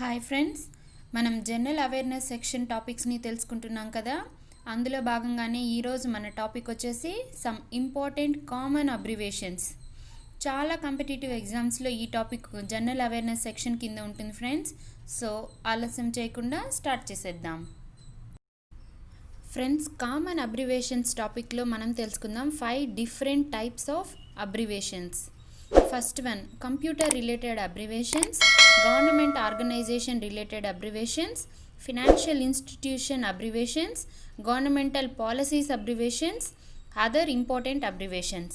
Hi friends, మనం general awareness section టాపిక్స్ని తెలుసుకుంటున్నాం కదా. అందులో భాగంగానే ఈరోజు మన టాపిక్ వచ్చేసి సమ్ ఇంపార్టెంట్ కామన్ అబ్రివేషన్స్. చాలా కాంపిటేటివ్ ఎగ్జామ్స్లో ఈ టాపిక్ జనరల్ అవేర్నెస్ సెక్షన్ కింద ఉంటుంది ఫ్రెండ్స్. సో ఆలస్యం చేయకుండా స్టార్ట్ చేసేద్దాం. ఫ్రెండ్స్, కామన్ అబ్రివేషన్స్ టాపిక్లో మనం తెలుసుకుందాం 5 different types of abbreviations. First one, computer related abbreviations, government organization related abbreviations, financial institution abbreviations, governmental policies abbreviations, other important abbreviations.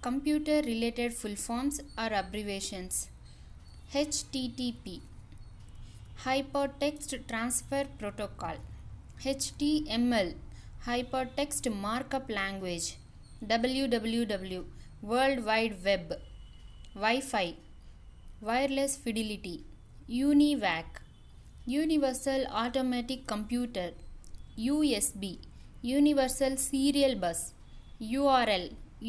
Computer related full forms or abbreviations. HTTP, Hypertext Transfer Protocol. HTML, Hypertext Markup Language. www, World Wide Web. Wi-Fi, Wireless Fidelity. UNIVAC, Universal Automatic Computer. USB, Universal Serial Bus. URL,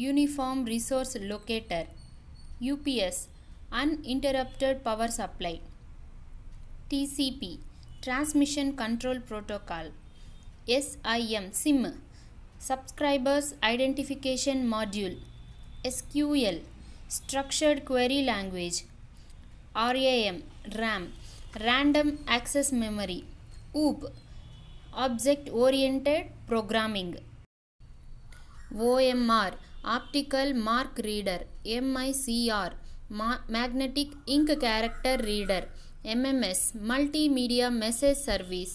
Uniform Resource Locator. UPS, Uninterrupted Power Supply. TCP, Transmission Control Protocol. SIM, Subscribers Identification Module. SQL, Structured Query Language. RAM, Random Access Memory. OOP, Object Oriented Programming. OMR, Optical Mark Reader. MICR, Magnetic Ink Character Reader. MMS, Multimedia Message Service.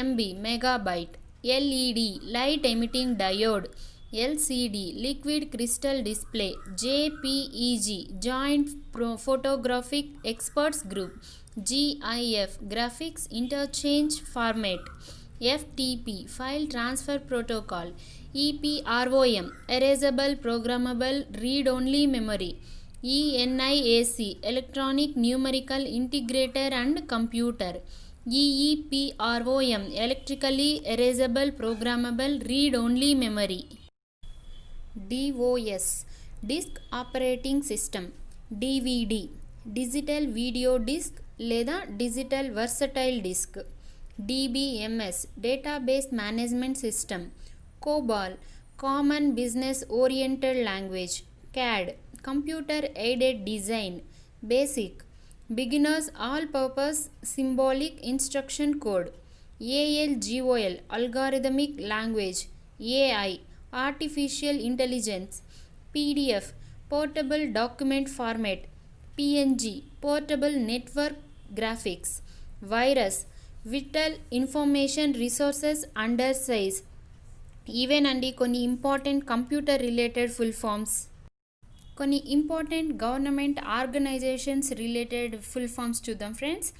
MB, Megabyte. LED, Light Emitting Diode. LCD, Liquid Crystal Display. JPEG, Joint Photographic Experts Group. GIF, Graphics Interchange Format. FTP, File Transfer Protocol. EPROM, Erasable Programmable Read-Only Memory. ENIAC, Electronic Numerical Integrator and Computer. EEPROM, Electrically Erasable Programmable Read-Only Memory. DOS, Disk Operating System. DVD, Digital Video Disc లేదా Digital Versatile Disc. DBMS, Database Management System. COBOL, Common Business Oriented Language. CAD, Computer Aided Design. BASIC, Beginners All-Purpose Symbolic Instruction Code. ALGOL, Algorithmic Language. AI, Artificial Intelligence. PDF, Portable Document Format. PNG, Portable Network Graphics. Virus, Vital Information Resources Under Size. ఇవేనండి కొన్ని important computer related full forms. కొన్ని important government organisations related full forms చూద్దాం friends.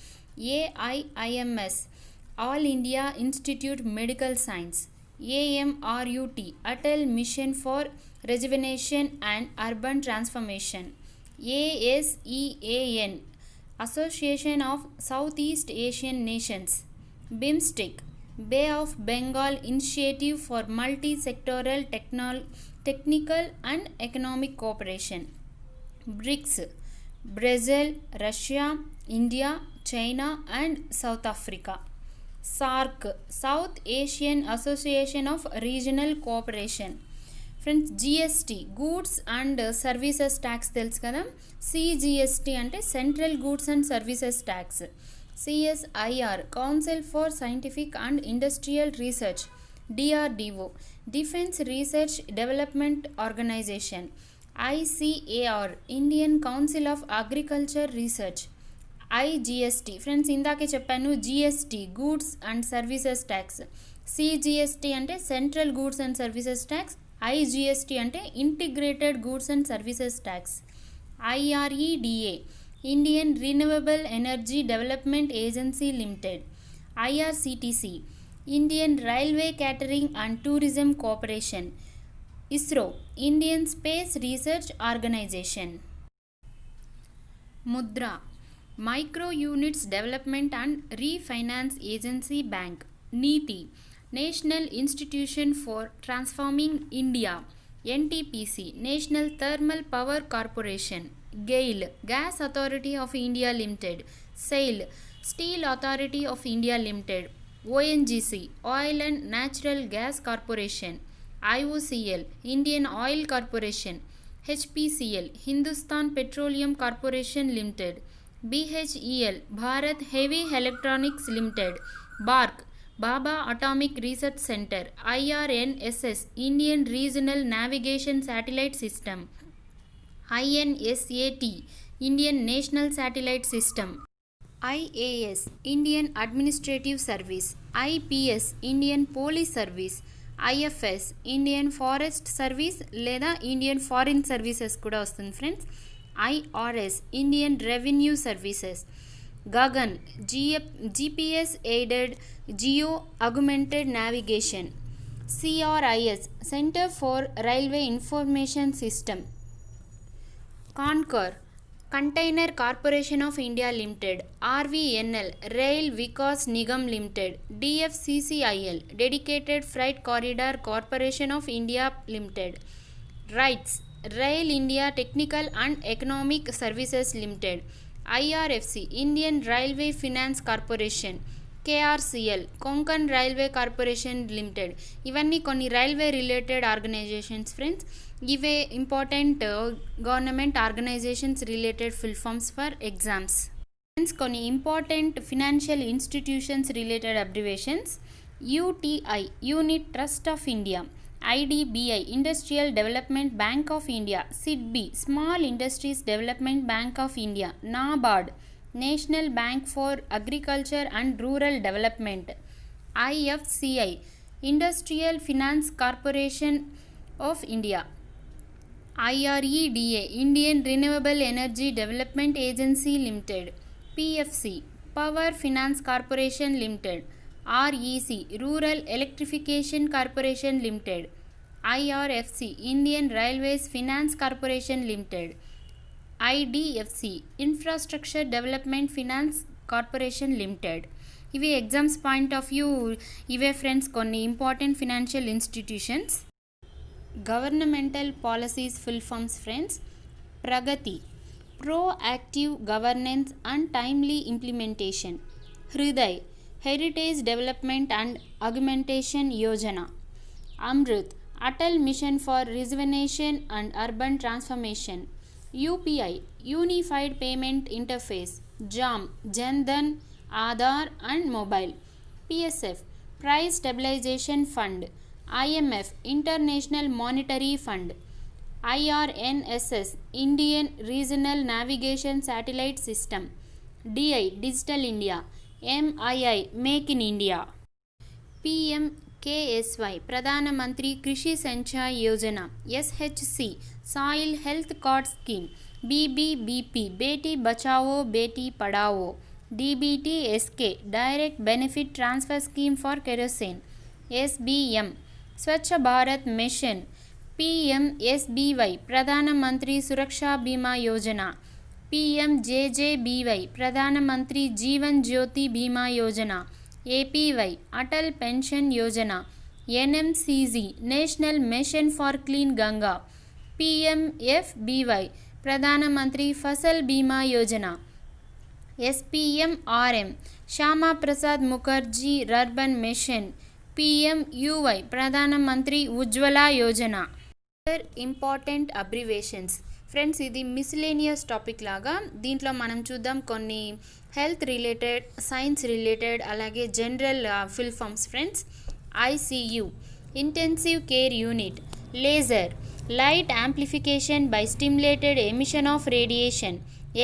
AIIMS, all India institute medical science. AMRUT, Atal mission for rejuvenation and urban transformation. ASEAN, association of south east Asian nations. BIMSTEC, bay of Bengal initiative for multi sectoral technical and economic cooperation. BRICS, Brazil, Russia, India, China and South Africa. SAARC, south Asian association of regional cooperation. Friends, GST, goods and services tax తెలుసు కదా. CGST అంటే central goods and services tax. CSIR, council for scientific and industrial research. DRDO, defence research development organisation. ICAR, Indian council of agriculture research. IGST, friends ఇందాకే చెప్పాను GST, goods and services tax. CGST అంటే central goods and services tax. IGST అంటే integrated goods and services tax. IREDA, Indian renewable energy development agency limited. IRCTC, Indian railway catering and tourism cooperation. ISRO, Indian space research organisation. Mudra, micro units development and refinance agency bank. NITI, national institution for transforming India. NTPC, national thermal power corporation. GAIL, Gas Authority of India Limited. SAIL, Steel Authority of India Limited. ONGC, Oil and Natural Gas Corporation. IOCL, Indian Oil Corporation. HPCL, Hindustan Petroleum Corporation Limited. BHEL, Bharat Heavy Electronics Limited. BARC, Baba Atomic Research Center. IRNSS, Indian Regional Navigation Satellite System. INSAT, Indian National Satellite System. IAS, Indian Administrative Service. IPS, Indian Police Service. IFS, Indian Forest Service లేదా Indian foreign services కూడా వస్తుంది friends. IRS, Indian Revenue Services. Gagan, GPS aided geo augmented navigation. CRIS, centre for railway information system. Concor, container corporation of India limited. RVNL, rail Vikas Nigam limited. DFCCIL, dedicated freight corridor corporation of India limited. RITES, rail India technical and economic services limited. IRFC, Indian railway finance corporation. KRCL, Konkan railway corporation limited. ఇవన్నీ కొన్ని railway related organisations friends. ఇవే important government organisations related full forms for exams. Friends, కొన్ని important financial institutions related abbreviations. UTI, unit trust of India. IDBI, industrial development bank of India. SIDBI, small industries development bank of India. NABARD, national bank for agriculture and rural development. IFCI, industrial finance corporation of India. IREDA, Indian renewable energy development agency limited. PFC, power finance corporation limited. REC, rural electrification corporation limited. IRFC, Indian railways finance corporation limited. IDFC, infrastructure development finance corporation limited. ఇవి exams point of view ఇవే friends కొన్ని important financial institutions. Governmental policies full forms friends. Pragathi, proactive governance and timely implementation. Hriday, heritage development and augmentation Yojana. Amrit, Atal mission for rejuvenation and urban transformation. UPI, unified payment interface. Jam, Jan Dhan, Aadhaar and mobile. PSF, price stabilisation fund. IMF, international monetary fund. IRNSS, Indian regional navigation satellite system. DI, digital India. MII, make in India. PMKSY, ప్రధానమంత్రి కృషి Sinchai Yojana. SHC, soil health card scheme. BBBP, Beti Bachao Beti Padhao. DBTSK, direct benefit transfer scheme for kerosene. SBM, Swachh Bharat machine. PMSBY, ప్రధానమంత్రి సురక్షా బీమా Yojana. PMJJBY, ప్రధానమంత్రి Jeevan Jyoti Bima Yojana. APY, Atal pension Yojana. NMCG, national mission for clean Ganga. PMFBY, Pradhan Mantri Fasal Bima Yojana. SPMRM, Shyama Prasad Mukherjee rurban mission. PMUY, Pradhan Mantri Ujjwala Yojana. Important abbreviations friends, ఇది miscellaneous topic లాగా. దీంట్లో మనం చూద్దాం కొన్ని health related, science related, అలాగే general full forms friends. ICU, intensive care unit. Laser, light amplification by stimulated emission of radiation.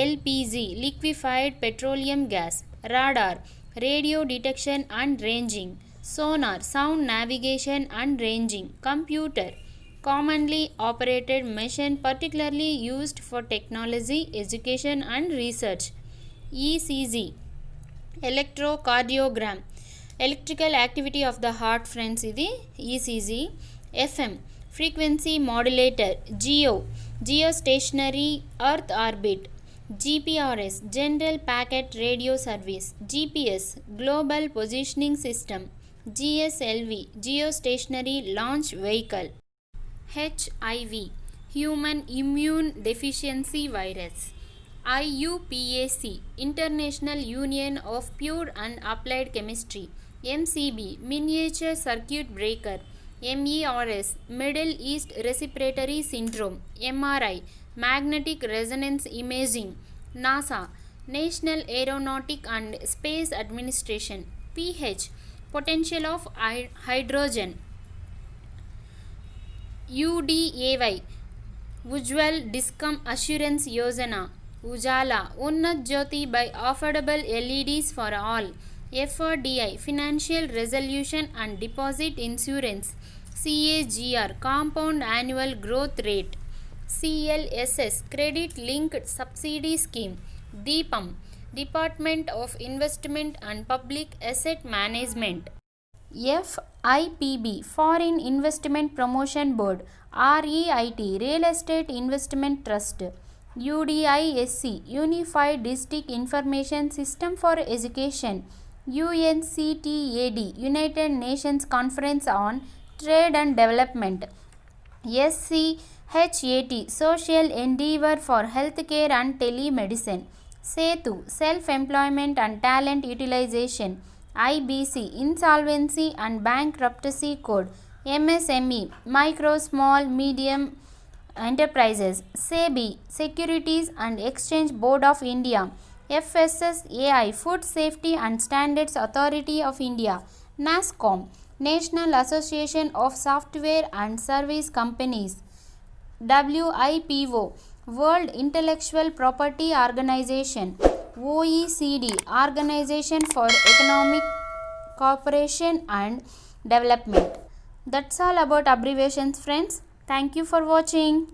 LPG, liquefied petroleum gas. Radar, radio detection and ranging. Sonar, sound navigation and ranging. Computer, commonly operated machine particularly used for technology, education and research. ECG, electrocardiogram, electrical activity of the heart friends, ఇది ECG. FM, frequency modulator. Geostationary earth orbit. GPRS, general packet radio service. GPS, global positioning system. GSLV, geostationary launch vehicle. HIV, Human Immune Deficiency Virus. IUPAC, International Union of Pure and Applied Chemistry. MCB, Miniature Circuit Breaker. MERS, Middle East Respiratory Syndrome. MRI, Magnetic Resonance Imaging. NASA, National Aeronautic and Space Administration. pH, Potential of hydrogen. UDAY, Ujjwal Discom Assurance Yojana. Ujala, Unnat Jyoti by Affordable LEDs for All. FRDI, Financial Resolution and Deposit Insurance. CAGR, Compound Annual Growth Rate. CLSS, Credit Linked Subsidy Scheme. DIPAM, Department of Investment and Public Asset Management. FIPB, Foreign Investment Promotion Board. REIT, Real Estate Investment Trust. UDISC, Unified District Information System for Education. UNCTAD, United Nations Conference on Trade and Development. SCHAT, Social Endeavour for Healthcare and Telemedicine. SETU, Self-Employment and Talent Utilization. IBC, Insolvency and Bankruptcy Code. MSME, Micro, Small, Medium Enterprises. SEBI, Securities and Exchange Board of India. FSSAI, Food Safety and Standards Authority of India. NASSCOM, National Association of Software and Service Companies. WIPO, World Intellectual Property Organization. OECD, Organization for Economic Cooperation and Development. That's all about abbreviations, friends. Thank you for watching.